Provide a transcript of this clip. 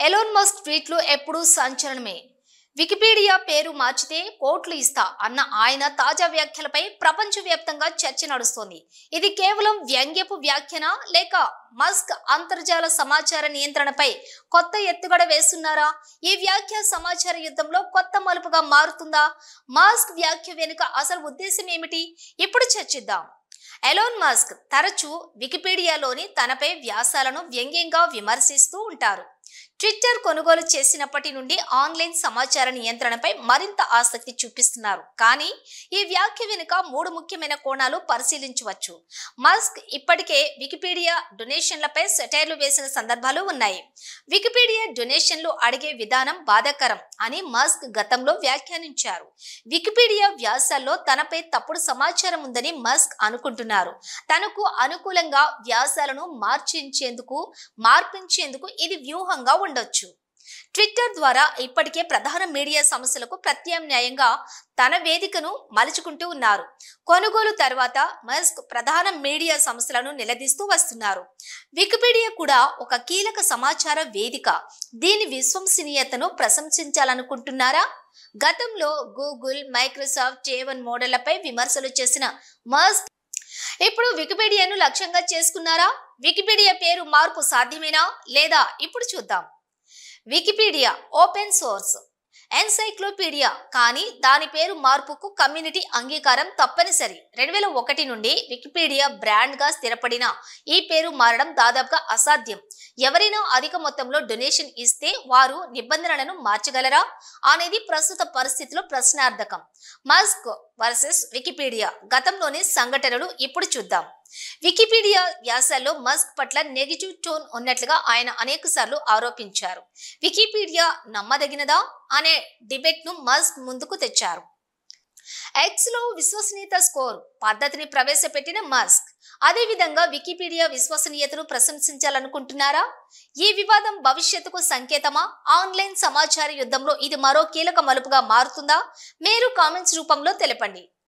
Elon Musk ట్వీట్లు ఎప్పుడూ సంచలనమే. Wikipedia పేరు మార్చితే కోట్లు ఇస్తా అన్న ఆయన తాజా వ్యాఖ్యలపై ప్రపంచవ్యాప్తంగా చర్చ నడుస్తోంది. ఇది కేవలం వ్యంగ్యపు వ్యాఖ్యనా లేక మస్క్ అంతర్జాల సమాచార నియంత్రణపై కొత్త ఎత్తుగడ వేస్తున్నారా? ఈ వ్యాఖ్య సమాచార యుద్ధంలో కొత్త మలుపుగా మారుతుందా? మస్క్ వ్యాఖ్య వెనుక అసలు ఉద్దేశం ఏమిటి? ఇప్పుడు చర్చిద్దాం. ఎలోన్ మస్క్ తరచూ వికీపీడియాలోని తనపై వ్యాసాలను వ్యంగ్యంగా విమర్శిస్తూ ఉంటారు. ట్విట్టర్ కొనుగోలు చేసినప్పటి నుండి ఆన్లైన్ సమాచార నియంత్రణపై మరింత ఆసక్తి చూపిస్తున్నారు. కానీ ఈ వ్యాఖ్య వెనుక 3 ముఖ్యమైన కోణాలు పరిశీలించవచ్చు. మస్క్ ఇప్పటికే వికీపీడియా డొనేషన్లపై సెటైర్లు వేసిన సందర్భాలు ఉన్నాయి. వికీపీడియా డొనేషన్లు అడిగే విధానం బాధాకరం అని మస్క్ గతంలో వ్యాఖ్యానించారు. వికీపీడియా వ్యాసాల్లో తనపై తప్పుడు సమాచారం ఉందని మస్క్ అనుకుంటున్నారు. తనకు అనుకూలంగా వ్యాసాలను మార్పించేందుకు ఇది వ్యూహంగా ఉండొచ్చు. ట్విట్టర్ ద్వారా ఇప్పటికే ప్రధాన మీడియా సంస్థలకు ప్రత్యామ్నాయంగా తన వేదికను మలుచుకుంటూ ఉన్నారు. కొనుగోలు తర్వాత మస్క్ ప్రధాన మీడియా సంస్థలను నిలదీస్తూ వస్తున్నారు. వికీపీడియా కూడా ఒక కీలక సమాచార వేదిక. దీని విశ్వసనీయతను ప్రశంసించాలనుకుంటున్నారా? గతంలో గూగుల్, మైక్రోసాఫ్ట్ A1 మోడళ్లపై విమర్శలు చేసిన మస్క్ ఇప్పుడు వికీపీడియాను లక్ష్యంగా చేసుకున్నారా? వికీపీడియా పేరు మార్పు సాధ్యమేనా లేదా? ఇప్పుడు చూద్దాం. వికీపీడియా ఓపెన్ సోర్స్ ఎన్సైక్లోపీడియా, కానీ దాని పేరు మార్పుకు కమ్యూనిటీ అంగీకారం తప్పనిసరి. 2001 నుండి వికీపీడియా బ్రాండ్గా స్థిరపడిన ఈ పేరు మారడం దాదాపుగా అసాధ్యం. ఎవరైనా అధిక మొత్తంలో డొనేషన్ ఇస్తే వారు నిబంధనలను మార్చగలరా అనేది ప్రస్తుత పరిస్థితిలో ప్రశ్నార్థకం. మస్క్ వర్సెస్ వికీపీడియా గతంలోని సంఘటనలు ఇప్పుడు చూద్దాం. వికీపీడియా వ్యాసాల్లో మస్క్ పట్ల నెగిటివ్ టోన్ ఉన్నట్లుగా ఆయన అనేకసార్లు ఆరోపించారు. వికీపీడియా నమ్మదగినదా అనే డిబేట్ ను మస్క్ ముందుకు తెచ్చారు. ఎక్స్ లో విశ్వసనీయత స్కోర్ పద్ధతిని ప్రవేశపెట్టిన మస్క్ అదేవిధంగా వికీపీడియా విశ్వసనీయతను ప్రశంసించాలనుకుంటున్నారా? ఈ వివాదం భవిష్యత్తుకు సంకేతమా? ఆన్లైన్ సమాచార యుద్ధంలో ఇది మరో కీలక మలుపుగా మారుతుందా? మీరు కామెంట్స్ రూపంలో తెలపండి.